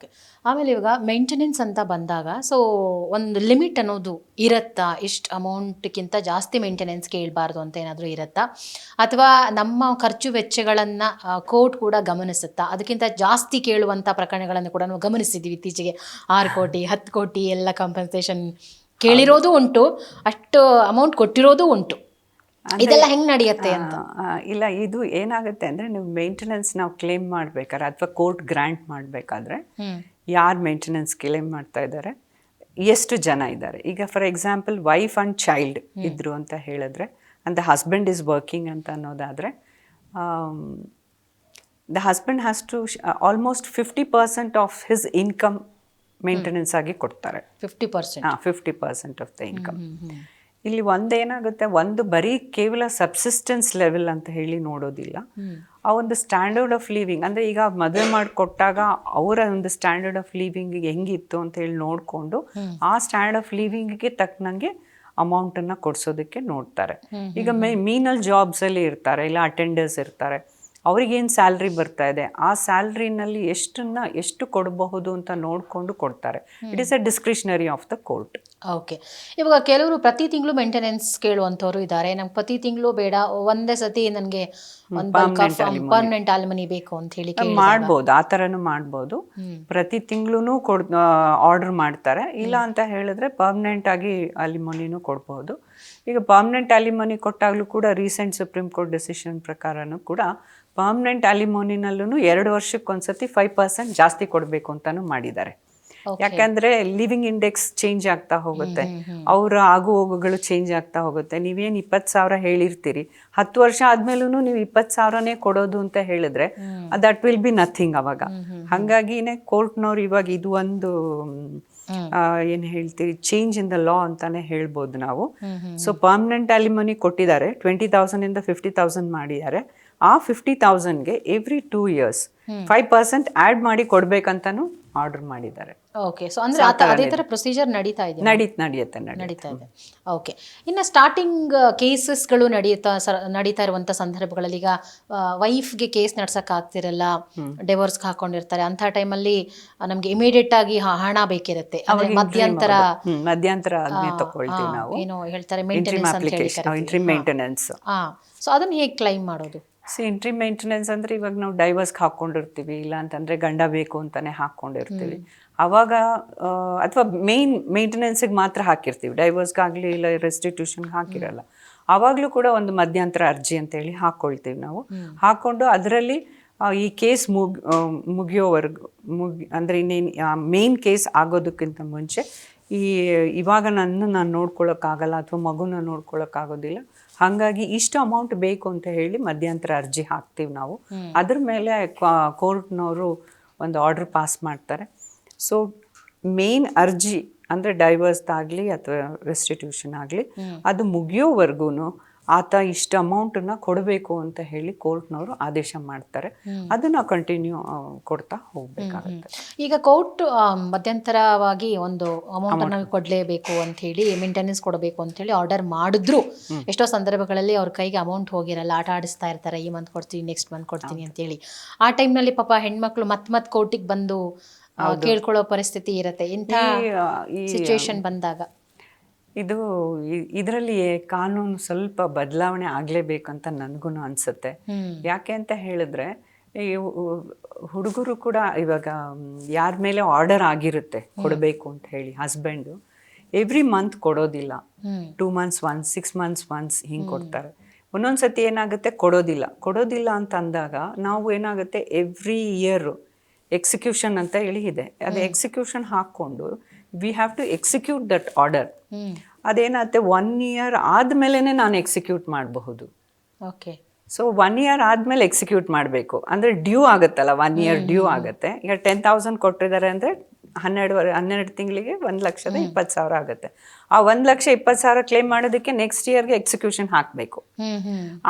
ಆಮೇಲೆ ಇವಾಗ ಮೇಂಟೆನೆನ್ಸ್ ಅಂತ ಬಂದಾಗ ಸೊ ಒಂದು ಲಿಮಿಟ್ ಅನ್ನೋದು ಇರುತ್ತಾ? ಇಷ್ಟು ಅಮೌಂಟ್ಗಿಂತ ಜಾಸ್ತಿ ಮೇಂಟೆನೆನ್ಸ್ ಕೇಳಬಾರ್ದು ಅಂತ ಏನಾದರೂ ಇರುತ್ತಾ? ಅಥವಾ ನಮ್ಮ ಖರ್ಚು ವೆಚ್ಚಗಳನ್ನು ಕೋರ್ಟ್ ಕೂಡ ಗಮನಿಸುತ್ತಾ? ಅದಕ್ಕಿಂತ ಜಾಸ್ತಿ ಕೇಳುವಂಥ ಪ್ರಕರಣಗಳನ್ನು ಕೂಡ ನಾವು ಗಮನಿಸಿದ್ದೀವಿ ಇತ್ತೀಚೆಗೆ. 6 ಕೋಟಿ 10 ಕೋಟಿ ಎಲ್ಲ ಕಾಂಪನ್ಸೇಷನ್ ಕೇಳಿರೋದು ಉಂಟು, ಅಷ್ಟು ಅಮೌಂಟ್ ಕೊಟ್ಟಿರೋದು ಉಂಟು. ಇದೆಲ್ಲ ಹೆಂಗೆ ನಡೆಯುತ್ತೆ ಅಂತ? ಇಲ್ಲ, ಇದು ಏನಾಗುತ್ತೆ ಅಂದರೆ, ನೀವು ಮೇಂಟೆನೆನ್ಸ್ ನಾವು ಕ್ಲೇಮ್ ಮಾಡಬೇಕಾದ್ರೆ ಅಥವಾ ಕೋರ್ಟ್ ಗ್ರಾಂಟ್ ಮಾಡಬೇಕಾದ್ರೆ ಯಾರು ಮೇಂಟೆನೆನ್ಸ್ ಕ್ಲೇಮ್ ಮಾಡ್ತಾ ಇದ್ದಾರೆ, ಎಷ್ಟು ಜನ ಇದ್ದಾರೆ. ಈಗ for example wife and child ಇದ್ರು ಅಂತ ಹೇಳಿದ್ರೆ, and the husband is working ಅಂತ ಅನ್ನೋದಾದರೆ, the husband has to almost 50% of his income maintenance ಆಗಿ ಕೊಡ್ತಾರೆ. 50% ಆಫ್ ದ ಇನ್ಕಮ್. ಇಲ್ಲಿ ಒಂದೇನಾಗುತ್ತೆ, ಒಂದು ಬರೀ ಕೇವಲ ಸಬ್ಸಿಸ್ಟೆನ್ಸ್ ಲೆವೆಲ್ ಅಂತ ಹೇಳಿ ನೋಡೋದಿಲ್ಲ. ಆ ಒಂದು ಸ್ಟ್ಯಾಂಡರ್ಡ್ ಆಫ್ ಲಿವಿಂಗ್ ಅಂದರೆ, ಈಗ ಮದುವೆ ಮಾಡಿಕೊಟ್ಟಾಗ ಅವರ ಒಂದು ಸ್ಟ್ಯಾಂಡರ್ಡ್ ಆಫ್ ಲಿವಿಂಗ್ ಹೆಂಗಿತ್ತು ಅಂತ ಹೇಳಿ ನೋಡಿಕೊಂಡು ಆ ಸ್ಟ್ಯಾಂಡರ್ಡ್ ಆಫ್ ಲಿವಿಂಗ್ಗೆ ತಕ್ಕನಂಗೆ ಅಮೌಂಟನ್ನು ಕೊಡಿಸೋದಕ್ಕೆ ನೋಡ್ತಾರೆ. ಈಗ ಮೀನಲ್ ಜಾಬ್ಸಲ್ಲಿ ಇರ್ತಾರೆ, ಇಲ್ಲ ಅಟೆಂಡರ್ಸ್ ಇರ್ತಾರೆ, ಅವ್ರಿಗೇನು ಸ್ಯಾಲ್ರಿ ಬರ್ತಾ ಇದೆ ಆ ಸ್ಯಾಲ್ರಿನಲ್ಲಿ ಎಷ್ಟು ಕೊಡಬಹುದು ಅಂತ ನೋಡಿಕೊಂಡು ಕೊಡ್ತಾರೆ. It is a discretionary of the court. ಇವಾಗ ಕೆಲವರು ಪ್ರತಿ ತಿಂಗಳು ಮೇಂಟೆನೆನ್ಸ್ ಕೇಳುವಂಥವ್ರು ಇದ್ದಾರೆ. ನಂಗೆ ಪ್ರತಿ ತಿಂಗಳು ಬೇಡ, ಒಂದೇ ಸತಿ ನನಗೆ ಪರ್ಮನೆಂಟ್ ಆಲ್ಮನಿ ಬೇಕು ಅಂತ ಹೇಳಿ ಮಾಡ್ಬೋದು. ಆ ಥರನೂ ಮಾಡ್ಬೋದು. ಪ್ರತಿ ತಿಂಗಳು ಆರ್ಡರ್ ಮಾಡ್ತಾರೆ. ಇಲ್ಲ ಅಂತ ಹೇಳಿದ್ರೆ ಪರ್ಮನೆಂಟ್ ಆಗಿ ಅಲಿಮನಿನೂ ಕೊಡ್ಬೋದು. ಈಗ ಪರ್ಮನೆಂಟ್ ಅಲಿಮನಿ ಕೊಟ್ಟಾಗಲೂ ಕೂಡ ರೀಸೆಂಟ್ ಸುಪ್ರೀಂ ಕೋರ್ಟ್ ಡೆಸಿಷನ್ ಪ್ರಕಾರನೂ ಕೂಡ ಪರ್ಮನೆಂಟ್ ಅಲಿಮೋನಿನಲ್ಲೂ 2 ವರ್ಷಕ್ಕೊಂದ್ಸತಿ 5% ಜಾಸ್ತಿ ಕೊಡಬೇಕು ಅಂತಾನು ಮಾಡಿದ್ದಾರೆ. ಯಾಕಂದ್ರೆ ಲಿವಿಂಗ್ ಇಂಡೆಕ್ಸ್ ಚೇಂಜ್ ಆಗ್ತಾ ಹೋಗುತ್ತೆ, ಅವರ ಆಗು ಹೋಗುಗಳು ಚೇಂಜ್ ಆಗ್ತಾ ಹೋಗುತ್ತೆ. ನೀವೇನು 20,000 ಹೇಳಿರ್ತೀರಿ, 10 ವರ್ಷ ಆದ್ಮೇಲೂ ನೀವು 20,000ನೇ ಕೊಡೋದು ಅಂತ ಹೇಳಿದ್ರೆ ದಟ್ ವಿಲ್ ಬಿ ನಥಿಂಗ್ ಅವಾಗ. ಹಾಗಾಗಿನೇ ಕೋರ್ಟ್ನವ್ರು ಇವಾಗ ಇದು ಒಂದು ಏನು ಹೇಳ್ತೀರಿ, ಚೇಂಜ್ ಇನ್ ದ ಲಾ ಅಂತಾನೆ ಹೇಳ್ಬೋದು ನಾವು. ಸೊ ಪರ್ಮನೆಂಟ್ ಅಲಿಮನಿ ಕೊಟ್ಟಿದ್ದಾರೆ, 20,000 ಇಂದ 50,000 ಮಾಡಿದ್ದಾರೆ. ಆ 50,000ಗೆ ಎವ್ರಿ 2 years 5% ಆ್ಯಡ್ ಮಾಡಿ ಕೊಡ್ಬೇಕಂತಾನು ಆರ್ಡರ್ ಮಾಡಿದ್ದಾರೆ. ಸೊ ಅಂದ್ರೆ ಅದೇ ಥರ ಪ್ರೊಸೀಜರ್ ನಡೀತಾ ಇದೆ. ನಡೀತಾ ಇದೆ. ಇನ್ನು ಸ್ಟಾರ್ಟಿಂಗ್ ಕೇಸಸ್ಗಳು ನಡೀತಾ ಇರುವಂಥ ಸಂದರ್ಭಗಳಲ್ಲಿ, ಈಗ ವೈಫ್ಗೆ ಕೇಸ್ ನಡ್ಸಕ್ ಆಗ್ತಿರಲ್ಲ, ಡಿವೋರ್ಸ್ಗೆ ಹಾಕೊಂಡಿರ್ತಾರೆ, ಅಂಥ ಟೈಮಲ್ಲಿ ನಮ್ಗೆ ಇಮಿಡಿಯೇಟ್ ಆಗಿ ಹಣ ಬೇಕಿರುತ್ತೆ. ಮಧ್ಯಂತರ ತಗೊಳ್ತೀವಿ ನಾವು, ಏನು ಹೇಳ್ತಾರೆ, ಮೇಂಟೆನೆನ್ಸ್ ಅಂತ ಹೇಳಿ. ಸೊ ಅದನ್ನ ಹೇಗೆ ಕ್ಲೈಮ್ ಮಾಡೋದು? ಇಂಟ್ರಿ ಮೇಂಟೆನೆನ್ಸ್ ಅಂದರೆ, ಇವಾಗ ನಾವು ಡೈವರ್ಸ್ಗೆ ಹಾಕ್ಕೊಂಡಿರ್ತೀವಿ, ಇಲ್ಲ ಅಂತಂದರೆ ಗಂಡ ಬೇಕು ಅಂತಾನೆ ಹಾಕ್ಕೊಂಡಿರ್ತೀವಿ. ಆವಾಗ ಅಥವಾ ಮೇಂಟೆನೆನ್ಸಿಗೆ ಮಾತ್ರ ಹಾಕಿರ್ತೀವಿ, ಡೈವರ್ಸ್ಗಾಗಲಿ ಇಲ್ಲ ರೆಸ್ಟಿಟ್ಯೂಷನ್ಗೆ ಹಾಕಿರಲ್ಲ. ಆವಾಗಲೂ ಕೂಡ ಒಂದು ಮಧ್ಯಂತರ ಅರ್ಜಿ ಅಂತೇಳಿ ಹಾಕ್ಕೊಳ್ತೀವಿ ನಾವು. ಹಾಕ್ಕೊಂಡು ಅದರಲ್ಲಿ ಈ ಕೇಸ್ ಮುಗಿಯೋವರೆಗೂ ಅಂದರೆ ಇನ್ನೇನು ಮೇನ್ ಕೇಸ್ ಆಗೋದಕ್ಕಿಂತ ಮುಂಚೆ ಇವಾಗ ನಾನು ನೋಡ್ಕೊಳ್ಳೋಕ್ಕಾಗಲ್ಲ ಅಥವಾ ಮಗುನ ನೋಡ್ಕೊಳ್ಳೋಕ್ಕಾಗೋದಿಲ್ಲ, ಹಾಗಾಗಿ ಇಷ್ಟು ಅಮೌಂಟ್ ಬೇಕು ಅಂತ ಹೇಳಿ ಮಧ್ಯಂತರ ಅರ್ಜಿ ಹಾಕ್ತೀವಿ ನಾವು. ಅದ್ರ ಮೇಲೆ ಕೋರ್ಟ್ನವರು ಒಂದು ಆರ್ಡರ್ ಪಾಸ್ ಮಾಡ್ತಾರೆ. ಸೊ ಮೇನ್ ಅರ್ಜಿ ಅಂದರೆ ಡೈವರ್ಸ್ದಾಗಲಿ ಅಥವಾ ರೆಸ್ಟಿಟ್ಯೂಷನ್ ಆಗಲಿ ಅದು ಮುಗಿಯೋವರೆಗೂ ಆತ ಇಷ್ಟು ಅಮೌಂಟನ್ನು ಕೊಡಬೇಕು ಅಂತ ಹೇಳಿ ಕೋರ್ಟ್ನವರು ಆದೇಶ ಮಾಡ್ತಾರೆ. ಅದನ್ನು ಕಂಟಿನ್ಯೂ ಕೊಡ್ತಾ ಹೋಗಬೇಕಾಗುತ್ತೆ. ಈಗ ಕೋರ್ಟ್ ಮಧ್ಯಂತರವಾಗಿ ಒಂದು ಅಮೌಂಟನ್ನು ಕೊಡಲೇಬೇಕು ಅಂತ ಹೇಳಿ ಮೇಂಟೆನೆನ್ಸ್ ಕೊಡಬೇಕು ಅಂತ ಹೇಳಿ ಆರ್ಡರ್ ಮಾಡಿದ್ರು ಎಷ್ಟೋ ಸಂದರ್ಭಗಳಲ್ಲಿ ಅವ್ರ ಕೈಗೆ ಅಮೌಂಟ್ ಹೋಗಿರಲ್ಲ, ಆಟ ಆಡಿಸ್ತಾ ಇರ್ತಾರೆ, ಈ ಮಂತ್ ಕೊಡ್ತೀನಿ ನೆಕ್ಸ್ಟ್ ಮಂತ್ ಕೊಡ್ತೀನಿ ಅಂತೇಳಿ. ಆ ಟೈಮ್ನಲ್ಲಿ ಪಾಪ ಹೆಣ್ಮಕ್ಳು ಮತ್ತೆ ಕೋರ್ಟಿಗೆ ಬಂದು ಕೇಳ್ಕೊಳ್ಳೋ ಪರಿಸ್ಥಿತಿ ಇರುತ್ತೆ. ಇಂಥ ಸಿಚುವೇಶನ್ ಬಂದಾಗ ಇದು ಇದರಲ್ಲಿ ಕಾನೂನು ಸ್ವಲ್ಪ ಬದಲಾವಣೆ ಆಗಲೇಬೇಕಂತ ನನಗೂ ಅನಿಸುತ್ತೆ. ಯಾಕೆ ಅಂತ ಹೇಳಿದ್ರೆ ಈ ಹುಡುಗರು ಕೂಡ ಇವಾಗ ಯಾರ ಮೇಲೆ ಆರ್ಡರ್ ಆಗಿರುತ್ತೆ ಕೊಡಬೇಕು ಅಂತ ಹೇಳಿ, ಹಸ್ಬೆಂಡು ಎವ್ರಿ ಮಂತ್ ಕೊಡೋದಿಲ್ಲ, 2 months once 6 months once ಹಿಂಗೆ ಕೊಡ್ತಾರೆ. ಒಂದೊಂದ್ಸತಿ ಏನಾಗುತ್ತೆ ಕೊಡೋದಿಲ್ಲ ಅಂತ ಅಂದಾಗ ನಾವು ಏನಾಗುತ್ತೆ ಎವ್ರಿ ಇಯರ್ ಎಕ್ಸಿಕ್ಯೂಷನ್ ಅಂತ ಹೇಳಿ ಇದೆ, ಅದು ಎಕ್ಸಿಕ್ಯೂಷನ್ ಹಾಕ್ಕೊಂಡು we have to execute that order. ಅದೇನಾಗುತ್ತೆ 1 year ಆದಮೇಲೆ ನಾನು ಎಕ್ಸಿಕ್ಯೂಟ್ ಮಾಡಬಹುದು. ಓಕೆ. ಸೊ 1 year ಆದಮೇಲೆ ಎಕ್ಸಿಕ್ಯೂಟ್ ಮಾಡಬೇಕು ಅಂದರೆ ಡ್ಯೂ ಆಗುತ್ತಲ್ಲ, 1 year ಡ್ಯೂ ಆಗುತ್ತೆ. ಈಗ 10,000 ಕೊಟ್ಟಿದ್ದಾರೆ ಅಂದರೆ 12 ತಿಂಗಳಿಗೆ 1,20,000 ಆಗುತ್ತೆ. ಆ 1,20,000 ಕ್ಲೇಮ್ ಮಾಡೋದಕ್ಕೆ ನೆಕ್ಸ್ಟ್ ಇಯರ್ಗೆ ಎಕ್ಸಿಕ್ಯೂಷನ್ ಹಾಕಬೇಕು.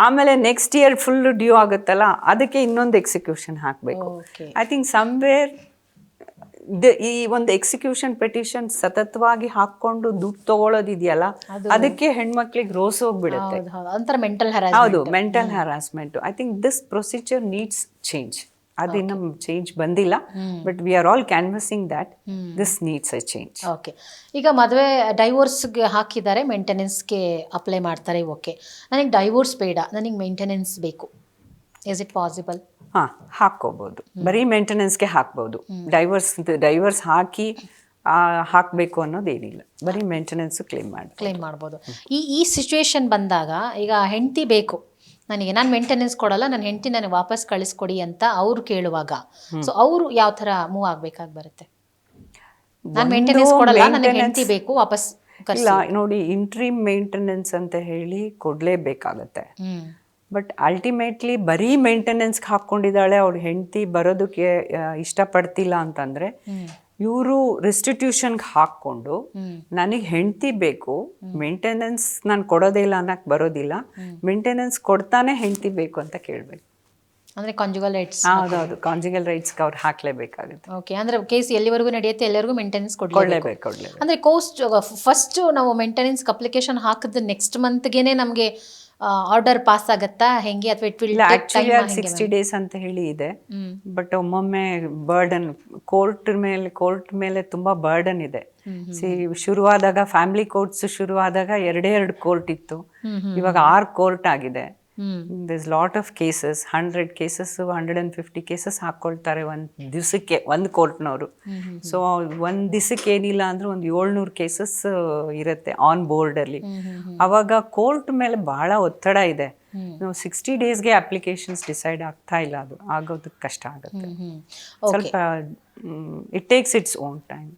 ಆಮೇಲೆ ನೆಕ್ಸ್ಟ್ ಇಯರ್ ಫುಲ್ ಡ್ಯೂ ಆಗುತ್ತಲ್ಲ, ಅದಕ್ಕೆ ಇನ್ನೊಂದು ಎಕ್ಸಿಕ್ಯೂಷನ್ ಹಾಕಬೇಕು. ಐ ಥಿಂಕ್ ಸಮ್ವೇರ್ ಈ ಒಂದು ಎಕ್ಸಿಕ್ಯೂಷನ್ ಪೆಟಿಷನ್ ಸತತವಾಗಿ ಹಾಕೊಂಡು ದುಡ್ಡು ತಗೊಳ್ಳೋದಿದೆಯಲ್ಲ, ಅದಕ್ಕೆ ಹೆಣ್ಮಕ್ಳಿಗೆ ರೋಸ್ ಹೋಗ್ಬಿಡುತ್ತೆ. ಹೌದು, mental harassment. I think this procedure needs change. ಅದಿನ್ನ ಚೇಂಜ್ ಬಂದಿಲ್ಲ, but we are all canvassing that this needs a change. Okay. ಈಗ ಮದುವೆ ಡೈವೋರ್ಸ್ಗೆ ಹಾಕಿದ್ದಾರೆ, ಮೇಂಟೆನೆನ್ಸ್ಗೆ ಅಪ್ಲೈ ಮಾಡ್ತಾರೆ. ಓಕೆ, ನನಗೆ ಡೈವೋರ್ಸ್ ಬೇಡ, ನನಗೆ ಮೇಂಟೆನೆನ್ಸ್ ಬೇಕು, ಇಸ್ ಇಟ್ ಪಾಸಿಬಲ್? ಹಾಕ್ಕೋಬಹುದು. ಬರೀ ಮೇಂಟೆನೆನ್ಸ್ಗೆ ಹಾಕ್ಬೋದು. ಡೈವರ್ಸ್ ಹಾಕಬೇಕು ಅನ್ನೋದೇನಿಲ್ಲ, ಬರೀ ಮೇಂಟೆನೆನ್ಸ್ ಕ್ಲೇಮ್ ಮಾಡ್ಬೋದು. ಈ ಸಿಚುವೇಶನ್ ಬಂದಾಗ ಈಗ ಹೆಂಡತಿ ಬೇಕು ನನಗೆ, ನಾನು ಮೇಂಟೆನೆನ್ಸ್ ಕೊಡಲ್ಲ, ನನ್ನ ಹೆಂಡತಿ ನನಗೆ ವಾಪಸ್ ಕಳಿಸ್ಕೊಡಿ ಅಂತ ಅವ್ರು ಕೇಳುವಾಗ, ಸೊ ಅವರು ಯಾವ ಥರ ಮೂವ್ ಆಗ್ಬೇಕಾಗಿ ಬರುತ್ತೆ? ನಾನು ಮೇಂಟೆನೆನ್ಸ್ ಕೊಡಲ್ಲ, ನನಗೆ ಹೆಂಡತಿ ಬೇಕು, ವಾಪಸ್ ಇಲ್ಲ. ನೋಡಿ, ಇಂಟ್ರೀಮ್ ಮೇಂಟೆನೆನ್ಸ್ ಅಂತ ಹೇಳಿ ಕೊಡಲೇಬೇಕಾಗತ್ತೆ. ಬಟ್ ಅಲ್ಟಿಮೇಟ್ಲಿ ಬರೀ ಮೇಂಟೆನೆನ್ಸ್ಗೆ ಹಾಕ್ಕೊಂಡಿದ್ದಾಳೆ, ಅವ್ರ ಹೆಂಡತಿ ಬರೋದಕ್ಕೆ ಇಷ್ಟಪಡ್ತಿಲ್ಲ ಅಂತಂದರೆ ಇವರು ರೆಸ್ಟಿಟ್ಯೂಷನ್ಗೆ ಹಾಕ್ಕೊಂಡು ನನಗೆ ಹೆಂಡತಿ ಬೇಕು, ಮೇಂಟೆನೆನ್ಸ್ ನಾನು ಕೊಡೋದೇ ಇಲ್ಲ ಅನ್ನಕ್ಕೆ ಬರೋದಿಲ್ಲ, ಮೇಂಟೆನೆನ್ಸ್ ಕೊಡ್ತಾನೆ ಹೆಂಡತಿ ಬೇಕು ಅಂತ ಕೇಳಬೇಕು. ಅಂದರೆ ಕಾಂಜುಗಲ್ ರೈಟ್ಸ್. ಹೌದೌದು, ಕಾಂಜುಗಲ್ ರೈಟ್ಸ್ಗೆ ಅವ್ರು ಹಾಕಲೇಬೇಕಾಗುತ್ತೆ. ಓಕೆ. ಅಂದರೆ ಕೇಸ್ ಎಲ್ಲಿವರೆಗೂ ನಡೆಯುತ್ತೆ ಎಲ್ಲರಿಗೂ ಮೇಂಟೆನೆನ್ಸ್ ಕೊಡಲೇಬೇಕು. ಅಂದರೆ ಫಸ್ಟ್ ನಾವು ಮೇಂಟೆನೆನ್ಸ್ ಅಪ್ಲಿಕೇಶನ್ ಹಾಕಿದ ನೆಕ್ಸ್ಟ್ ಮಂತ್ಗೆ ನಮಗೆ ಆರ್ಡರ್ ಪಾಸ್ ಆಗತ್ತಾ ಹೆಂಗೆ, ಅಥವಾ it will take time? 60 days ಅಂತ ಹೇಳಿ ಇದೆ. ಬಟ್ ಒಮ್ಮೊಮ್ಮೆ ಬರ್ಡನ್ ಕೋರ್ಟ್ ಮೇಲೆ ತುಂಬಾ ಬರ್ಡನ್ ಇದೆ. ಶುರುವಾದಾಗ ಫ್ಯಾಮಿಲಿ ಕೋರ್ಟ್ಸ್ ಶುರುವಾದಾಗ 2 ಕೋರ್ಟ್ ಇತ್ತು, ಇವಾಗ 6 ಕೋರ್ಟ್ ಆಗಿದೆ. This lot of cases, 100 cases 150 cases ಹಾಕೊಳ್ತಾರೆ ಒಂದು ದಿವಸಕ್ಕೆ ಒಂದು ಕೋರ್ಟ್ನವರು. ಸೊ ಒಂದು ದಿವಸಕ್ಕೆ ಏನಿಲ್ಲ ಅಂದ್ರೆ ಒಂದು 700 cases ಇರುತ್ತೆ ಆನ್ ಬೋರ್ಡಲ್ಲಿ. ಅವಾಗ ಕೋರ್ಟ್ ಮೇಲೆ ಬಹಳ ಒತ್ತಡ ಇದೆ. 60 daysಗೆ ಅಪ್ಲಿಕೇಶನ್ಸ್ ಡಿಸೈಡ್ ಆಗ್ತಾ ಇಲ್ಲ, ಅದು ಆಗೋದಕ್ಕೆ ಕಷ್ಟ ಆಗುತ್ತೆ ಸ್ವಲ್ಪ. It takes its own time.